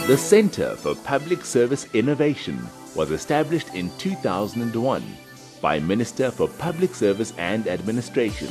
The Center for Public Service Innovation was established in 2001 by Minister for Public Service and Administration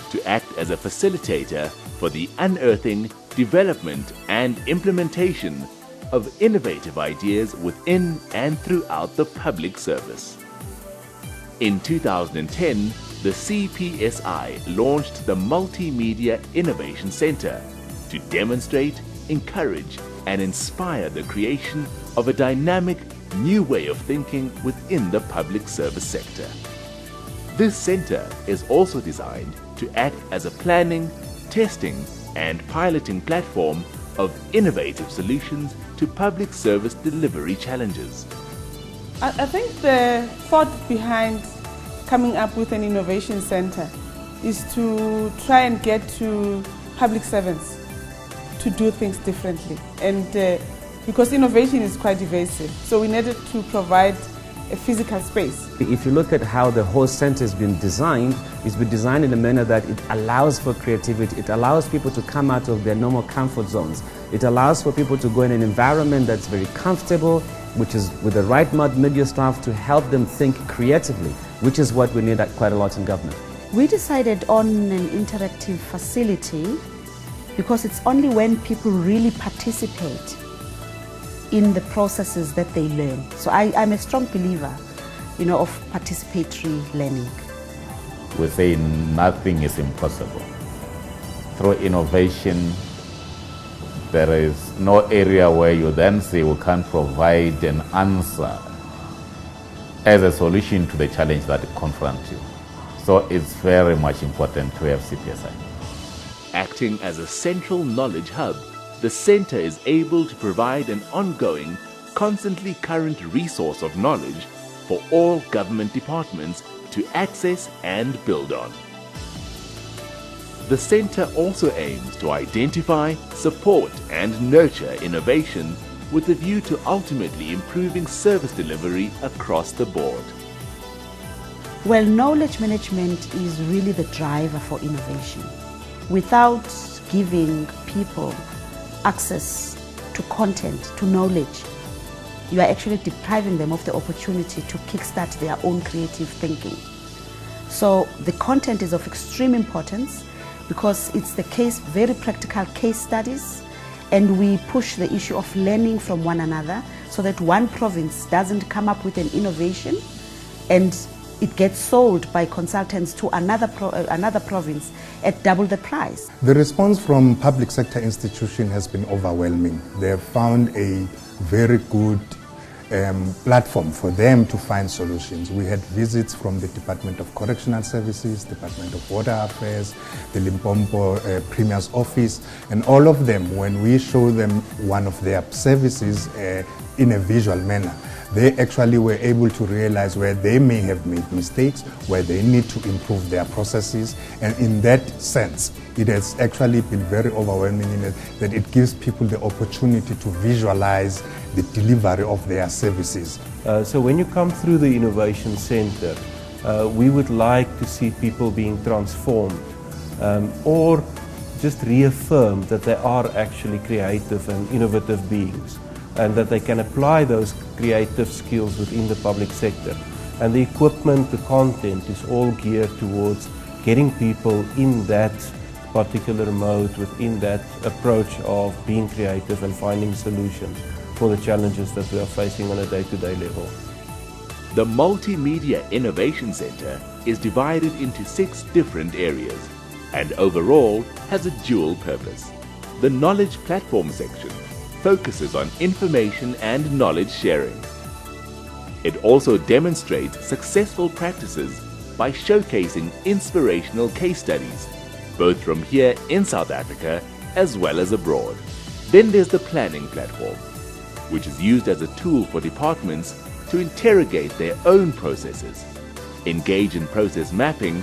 to act as a facilitator for the unearthing, development and implementation of innovative ideas within and throughout the public service. In 2010, the CPSI launched the Multimedia Innovation Center to demonstrate, encourage and inspire the creation of a dynamic new way of thinking within the public service sector. This center is also designed to act as a planning, testing and piloting platform of innovative solutions to public service delivery challenges. I think the thought behind coming up with an innovation center is to try and get to public servants to do things differently, and because innovation is quite evasive, so we needed to provide a physical space. If you look at how the whole center has been designed, it's been designed in a manner that it allows for creativity, it allows people to come out of their normal comfort zones, it allows for people to go in an environment that's very comfortable, which is with the right media staff to help them think creatively, which is what we need quite a lot in government. We decided on an interactive facility because it's only when people really participate in the processes that they learn. So I'm a strong believer, of participatory learning. We say nothing is impossible. Through innovation, there is no area where you then say we can't provide an answer as a solution to the challenge that confronts you. So it's very much important to have CPSI. Acting as a central knowledge hub, the center is able to provide an ongoing, constantly current resource of knowledge for all government departments to access and build on. The center also aims to identify, support and nurture innovation with a view to ultimately improving service delivery across the board. Well, knowledge management is really the driver for innovation. Without giving people access to content, to knowledge, you are actually depriving them of the opportunity to kickstart their own creative thinking. So the content is of extreme importance because it's the case, very practical case studies, and we push the issue of learning from one another so that one province doesn't come up with an innovation and it gets sold by consultants to another province at double the price. The response from public sector institutions has been overwhelming. They have found a very good platform for them to find solutions. We had visits from the Department of Correctional Services, Department of Water Affairs, the Limpopo Premier's Office, and all of them, when we show them one of their services in a visual manner, they actually were able to realize where they may have made mistakes, where they need to improve their processes, and in that sense, it has actually been very overwhelming in that it gives people the opportunity to visualize the delivery of their services. So when you come through the Innovation Center, we would like to see people being transformed or just reaffirmed that they are actually creative and innovative beings, and that they can apply those creative skills within the public sector. And the equipment, the content is all geared towards getting people in that particular mode, within that approach of being creative and finding solutions for the challenges that we are facing on a day-to-day level. The Multimedia Innovation Center is divided into 6 different areas and overall has a dual purpose. The Knowledge Platform section focuses on information and knowledge sharing. It also demonstrates successful practices by showcasing inspirational case studies, both from here in South Africa as well as abroad. Then there's the Planning Platform, which is used as a tool for departments to interrogate their own processes, engage in process mapping,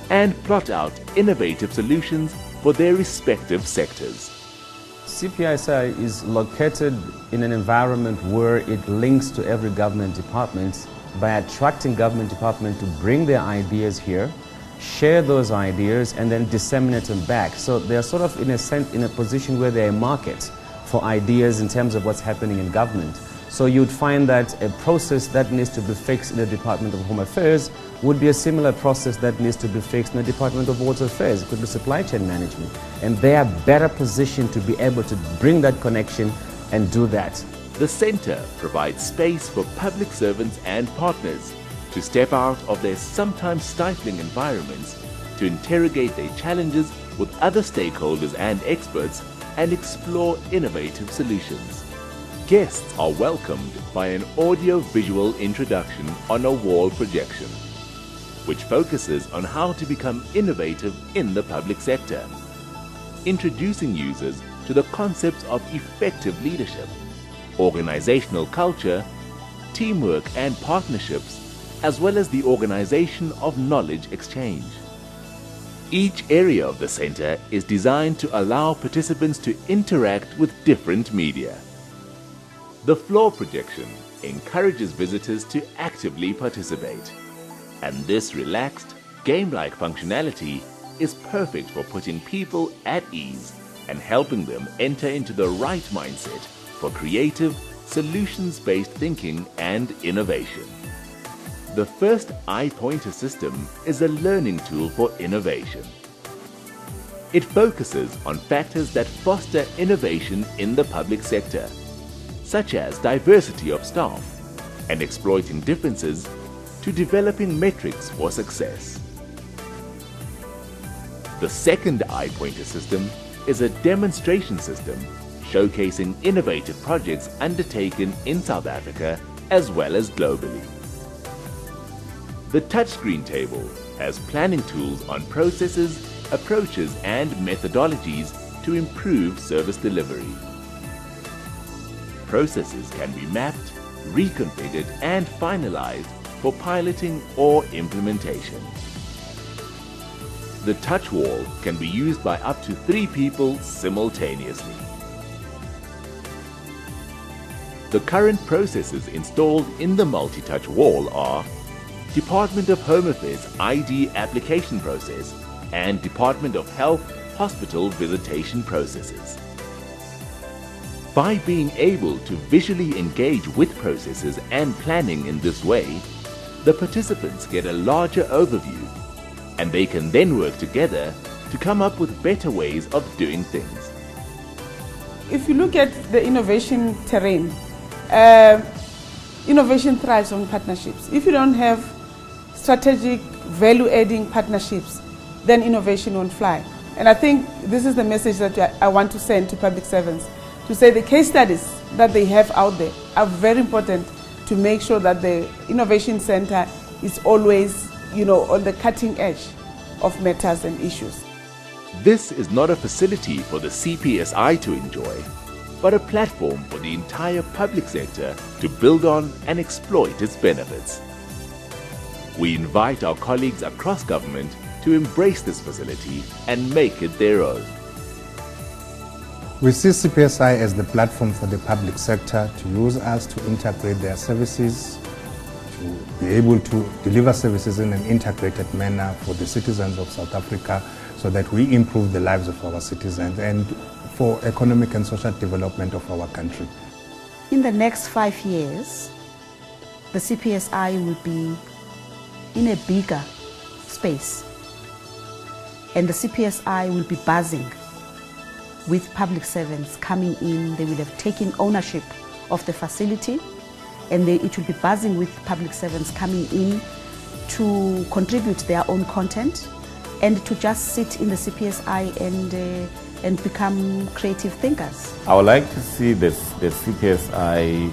and plot out innovative solutions for their respective sectors. CPSI is located in an environment where it links to every government department by attracting government departments to bring their ideas here, share those ideas, and then disseminate them back. So they're sort of in a position where they're a market for ideas in terms of what's happening in government. So you'd find that a process that needs to be fixed in the Department of Home Affairs would be a similar process that needs to be fixed in the Department of Water Affairs. It could be supply chain management. And they are better positioned to be able to bring that connection and do that. The Centre provides space for public servants and partners to step out of their sometimes stifling environments to interrogate their challenges with other stakeholders and experts and explore innovative solutions. Guests are welcomed by an audio-visual introduction on a wall projection, which focuses on how to become innovative in the public sector, introducing users to the concepts of effective leadership, organizational culture, teamwork and partnerships, as well as the organization of knowledge exchange. Each area of the centre is designed to allow participants to interact with different media. The floor projection encourages visitors to actively participate, and this relaxed, game-like functionality is perfect for putting people at ease and helping them enter into the right mindset for creative, solutions-based thinking and innovation. The first I-Pointer system is a learning tool for innovation. It focuses on factors that foster innovation in the public sector, such as diversity of staff and exploiting differences, to developing metrics for success. The second I-Pointer system is a demonstration system showcasing innovative projects undertaken in South Africa as well as globally. The touchscreen table has planning tools on processes, approaches and methodologies to improve service delivery. Processes can be mapped, reconfigured and finalized for piloting or implementation. The touch wall can be used by up to 3 people simultaneously. The current processes installed in the multi-touch wall are Department of Home Affairs ID application process and Department of Health hospital visitation processes. By being able to visually engage with processes and planning in this way, the participants get a larger overview and they can then work together to come up with better ways of doing things. If you look at the innovation terrain, innovation thrives on partnerships. If you don't have strategic value-adding partnerships, then innovation won't fly. And I think this is the message that I want to send to public servants, to say the case studies that they have out there are very important to make sure that the Innovation Center is always, on the cutting edge of matters and issues. This is not a facility for the CPSI to enjoy, but a platform for the entire public sector to build on and exploit its benefits. We invite our colleagues across government to embrace this facility and make it their own. We see CPSI as the platform for the public sector to use us to integrate their services, to be able to deliver services in an integrated manner for the citizens of South Africa so that we improve the lives of our citizens and for economic and social development of our country. In the next 5 years, the CPSI will be in a bigger space, and the CPSI will be buzzing with public servants coming in. They will have taken ownership of the facility, and it will be buzzing with public servants coming in to contribute their own content and to just sit in the CPSI and become creative thinkers. I would like to see the CPSI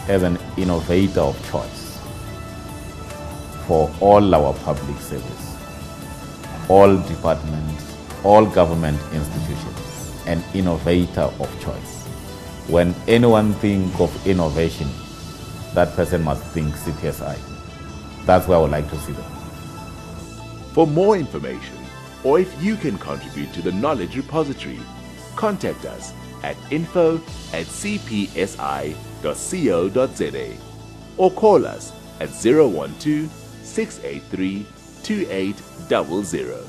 as an innovator of choice for all our public service, all departments, all government institutions, an innovator of choice. When anyone thinks of innovation, that person must think CPSI. That's where I would like to see them. For more information, or if you can contribute to the knowledge repository, contact us at info@cpsi.co.za or call us at 012 683 2800.